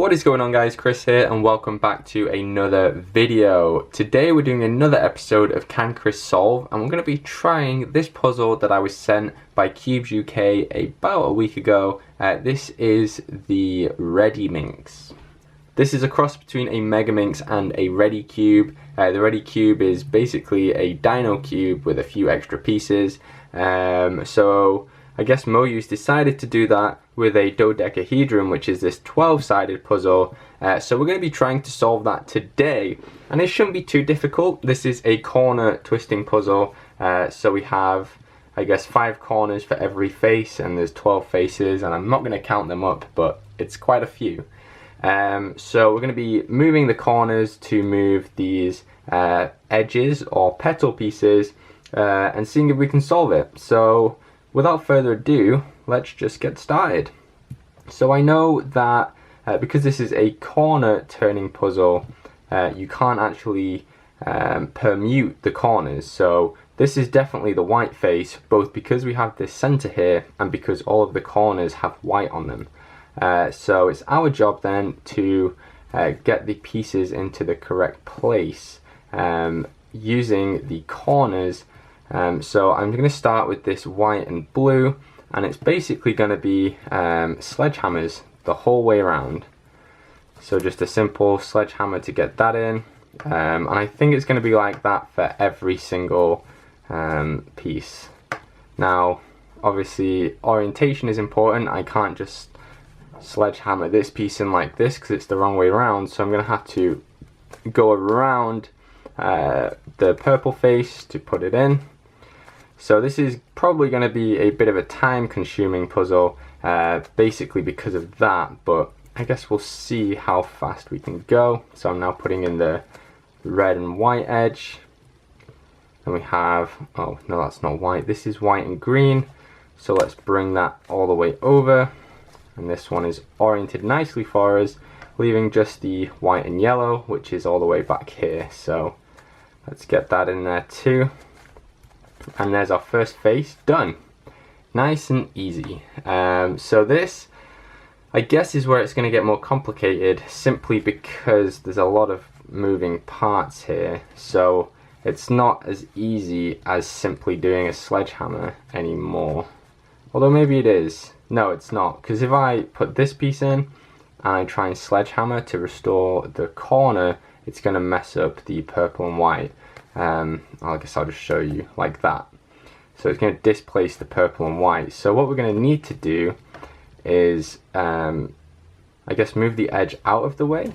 What is going on, guys? Chris here and welcome back to another video. Today we're doing another episode of Can Chris Solve, and we're going to be trying this puzzle that I was sent by Cubes UK about a week ago. This is the Rediminx. This is a cross between a Megaminx and a Redi Cube. The Redi Cube is basically a dino cube with a few extra pieces. So I guess Moyu's decided to do that with a dodecahedron, which is this 12-sided puzzle. So we're going to be trying to solve that today, and it shouldn't be too difficult. This is a corner twisting puzzle, so we have, I guess, 5 corners for every face, and there's 12 faces, and I'm not going to count them up, but it's quite a few. So we're going to be moving the corners to move these edges or petal pieces, and seeing if we can solve it. So without further ado, let's just get started. So I know that because this is a corner turning puzzle, you can't actually permute the corners. So this is definitely the white face, both because we have this center here and because all of the corners have white on them. So it's our job then to get the pieces into the correct place using the corners. So I'm going to start with this white and blue, and it's basically going to be sledgehammers the whole way around. So just a simple sledgehammer to get that in, and I think it's going to be like that for every single piece. Now obviously orientation is important. I can't just sledgehammer this piece in like this because it's the wrong way around, so I'm going to have to go around the purple face to put it in. So this is probably going to be a bit of a time consuming puzzle, basically because of that, but I guess we'll see how fast we can go. So I'm now putting in the red and white edge, and we have, oh no, that's not white, this is white and green, so let's bring that all the way over, and this one is oriented nicely for us, leaving just the white and yellow, which is all the way back here. So let's get that in there too. And there's our first face done. Nice and easy. So this, I guess, is where it's going to get more complicated, simply because there's a lot of moving parts here. So it's not as easy as simply doing a sledgehammer anymore. Although maybe it is. No, it's not. Because if I put this piece in and I try and sledgehammer to restore the corner, it's going to mess up the purple and white. I guess I'll just show you like that. So it's going to displace the purple and white. So what we're going to need to do is I guess move the edge out of the way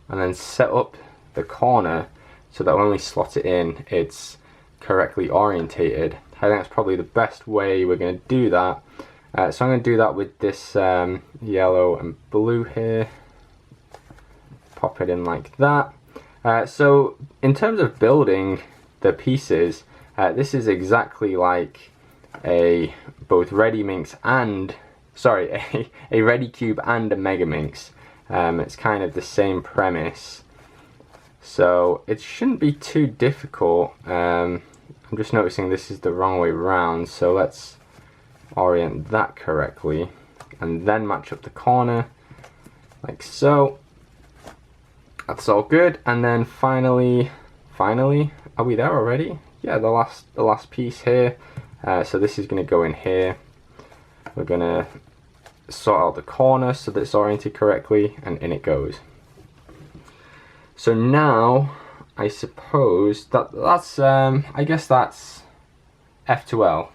and then set up the corner so that when we slot it in, it's correctly orientated. I think that's probably the best way we're going to do that. So I'm going to do that with this yellow and blue here. Pop it in like that. So in terms of building the pieces, this is exactly like a both Rediminx and a Redi Cube and a Megaminx. It's kind of the same premise, so it shouldn't be too difficult. I'm just noticing this is the wrong way around, so let's orient that correctly and then match up the corner like so. That's all good, and then finally, are we there already? Yeah, the last piece here. So this is going to go in here. We're going to sort out the corner so that it's oriented correctly, and in it goes. So now, I suppose that's I guess that's F2L.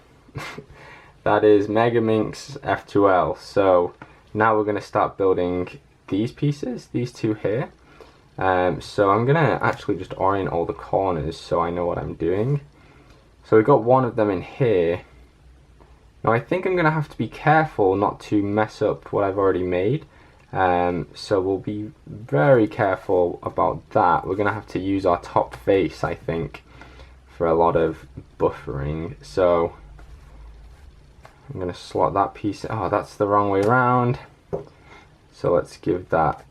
That is Megaminx F2L. So now we're going to start building these pieces, these two here. So I'm going to actually just orient all the corners so I know what I'm doing. So we've got one of them in here. Now I think I'm going to have to be careful not to mess up what I've already made. So we'll be very careful about that. We're going to have to use our top face, I think, for a lot of buffering. So I'm going to slot that piece. Oh, that's the wrong way around. So let's give that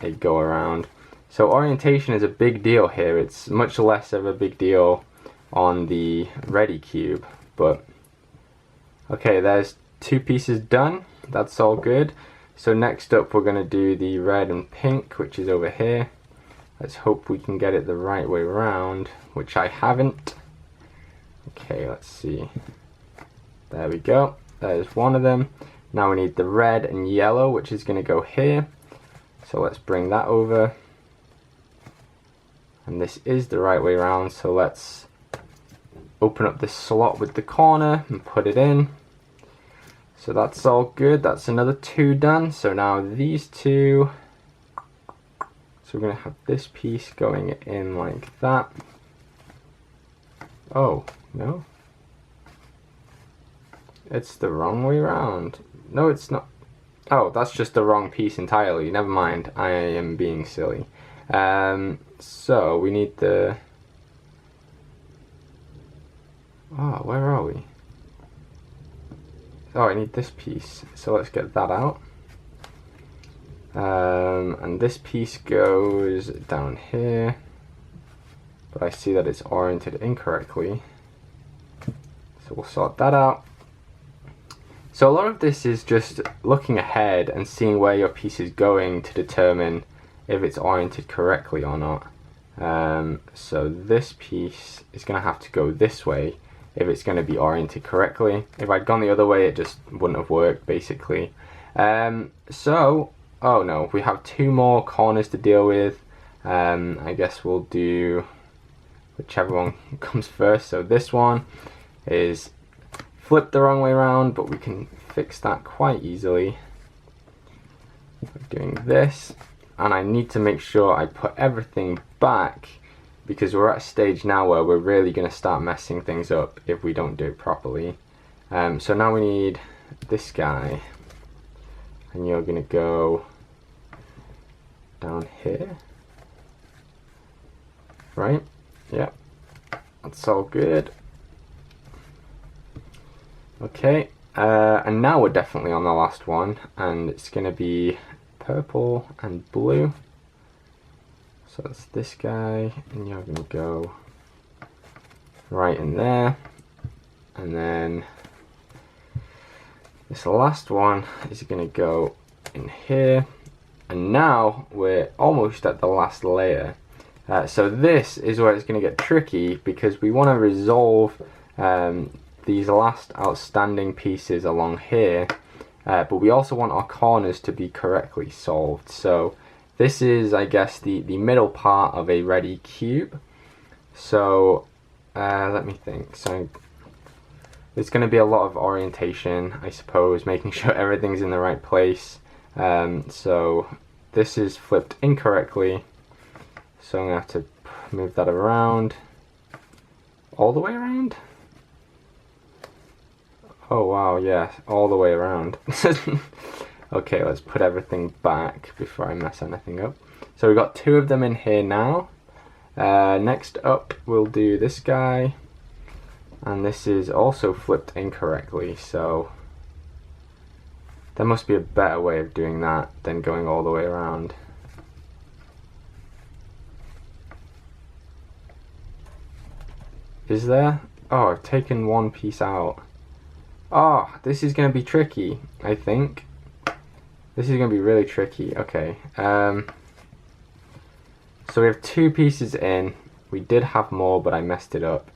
a go around. So orientation is a big deal here. It's much less of a big deal on the Redi Cube, but okay, there's 2 pieces done. That's all good. So next up we're going to do the red and pink, which is over here. Let's hope we can get it the right way around, which I haven't. Okay, let's see. There we go. There's one of them. Now we need the red and yellow, which is going to go here. So let's bring that over. And this is the right way around, so let's open up this slot with the corner and put it in. So that's all good. That's another 2 done. So now these 2. So we're going to have this piece going in like that. Oh, no. It's the wrong way around. No, it's not. Oh, that's just the wrong piece entirely. Never mind. I am being silly. So we need the... Oh, where are we? Oh, I need this piece. So let's get that out. And this piece goes down here. But I see that it's oriented incorrectly. So we'll sort that out. So a lot of this is just looking ahead and seeing where your piece is going to determine if it's oriented correctly or not. So this piece is going to have to go this way if it's going to be oriented correctly. If I'd gone the other way, it just wouldn't have worked, basically. So, oh no, we have 2 more corners to deal with. I guess we'll do whichever one comes first. So this one is flipped the wrong way around, but we can fix that quite easily. We're doing this, and I need to make sure I put everything back, because we're at a stage now where we're really going to start messing things up if we don't do it properly. So now we need this guy, and you're going to go down here, right? Yeah, that's all good. Okay, and now we're definitely on the last one, and it's going to be purple and blue. So that's this guy, and you're going to go right in there, and then this last one is going to go in here, and now we're almost at the last layer. So this is where it's going to get tricky, because we want to resolve these last outstanding pieces along here, but we also want our corners to be correctly solved. So this is, I guess, the middle part of a Redi Cube. So let me think. So there's going to be a lot of orientation, I suppose, making sure everything's in the right place. So this is flipped incorrectly, so I'm going to have to move that around, all the way around. Oh wow, yeah, all the way around. Okay, let's put everything back before I mess anything up. So we've got 2 of them in here now. Next up, we'll do this guy. And this is also flipped incorrectly, so there must be a better way of doing that than going all the way around. Is there? Oh, I've taken one piece out. Oh, this is going to be tricky, I think. This is going to be really tricky. Okay. So we have 2 pieces in. We did have more, but I messed it up.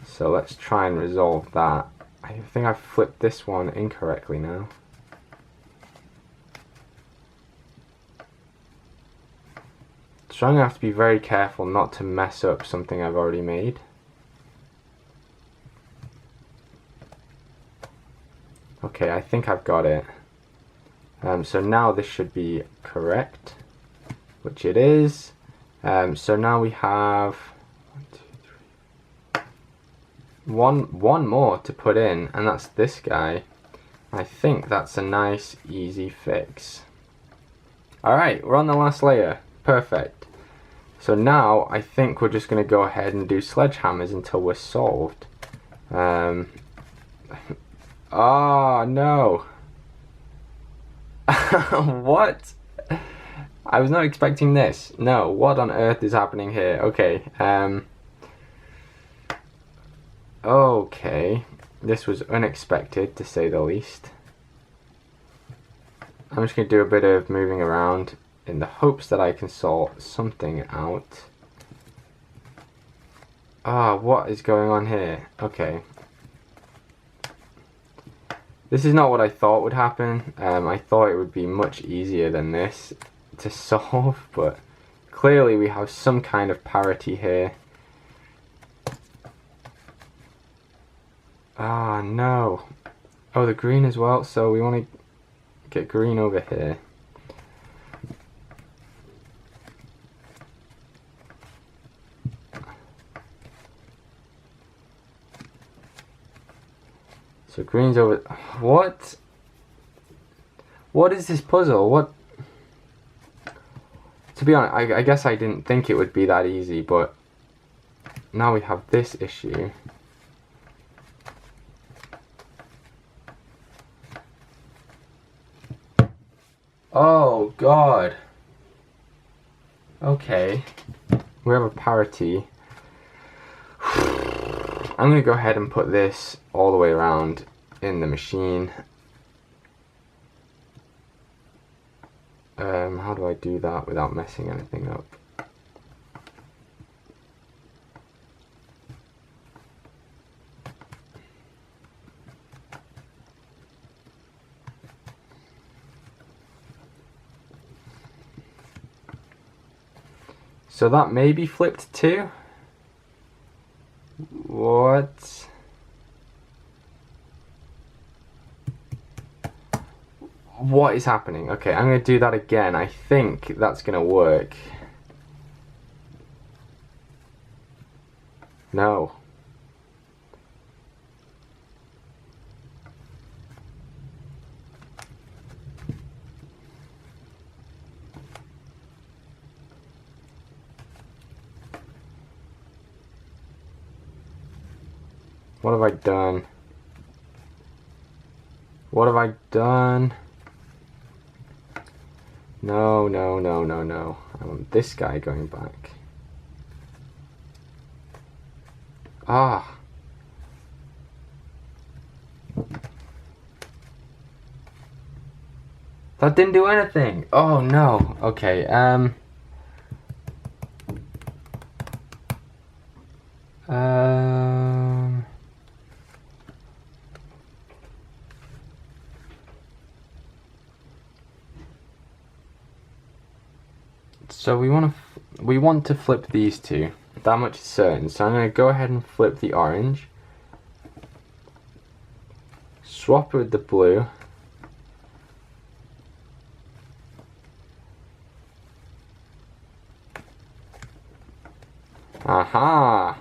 So let's try and resolve that. I think I've flipped this one incorrectly now. So I'm going to have to be very careful not to mess up something I've already made. Okay, I think I've got it. So now this should be correct, which it is. So now we have one more to put in, and that's this guy. I think that's a nice, easy fix. Alright, we're on the last layer. Perfect. So now I think we're just going to go ahead and do sledgehammers until we're solved. Oh no. What? I was not expecting this. No, what on earth is happening here? Okay, okay, this was unexpected to say the least. I'm just going to do a bit of moving around in the hopes that I can sort something out. Ah, what is going on here? Okay. This is not what I thought would happen. I thought it would be much easier than this to solve, but clearly we have some kind of parity here. Ah, no. Oh, the green as well, so we want to get green over here. So green's over. What? What is this puzzle? What? To be honest, I guess I didn't think it would be that easy, but now we have this issue. Oh God. Okay. We have a parity. I'm going to go ahead and put this all the way around in the machine. How do I do that without messing anything up? So that may be flipped too? What? What is happening? Okay, I'm going to do that again. I think that's going to work. No. What have I done? What have I done? No, no, no, no, no. I want this guy going back. Ah. That didn't do anything. Oh no. Okay, so we want to flip these two. That much is certain. So I'm going to go ahead and flip the orange. Swap it with the blue. Aha!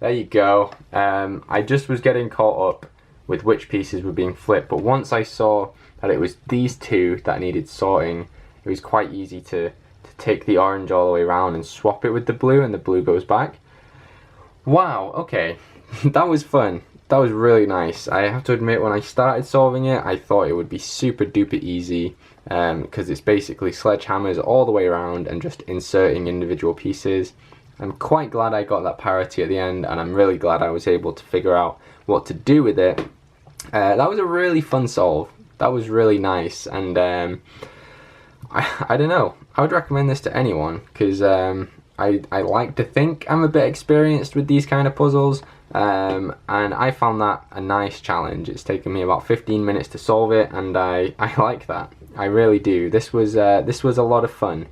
There you go. I just was getting caught up with which pieces were being flipped, but once I saw that it was these two that needed sorting, it was quite easy to take the orange all the way around and swap it with the blue, and the blue goes back. Wow, okay. That was fun. That was really nice. I have to admit, when I started solving it, I thought it would be super duper easy, because it's basically sledgehammers all the way around and just inserting individual pieces. I'm quite glad I got that parity at the end, and I'm really glad I was able to figure out what to do with it. That was a really fun solve. That was really nice, and I don't know. I would recommend this to anyone, because I like to think I'm a bit experienced with these kind of puzzles, and I found that a nice challenge. It's taken me about 15 minutes to solve it, and I like that. I really do. This was a lot of fun.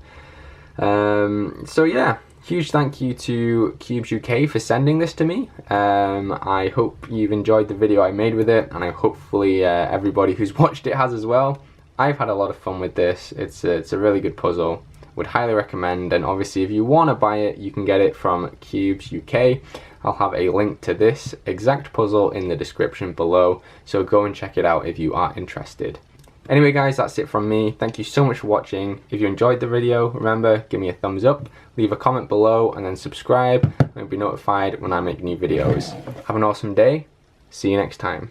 So yeah. Huge thank you to Cubes UK for sending this to me. I hope you've enjoyed the video I made with it, and I hopefully everybody who's watched it has as well. I've had a lot of fun with this. It's a really good puzzle. Would highly recommend, and obviously if you want to buy it, you can get it from Cubes UK. I'll have a link to this exact puzzle in the description below, so go and check it out if you are interested. Anyway guys, that's it from me. Thank you so much for watching. If you enjoyed the video, remember, give me a thumbs up, leave a comment below, and then subscribe, and you'll be notified when I make new videos. Have an awesome day. See you next time.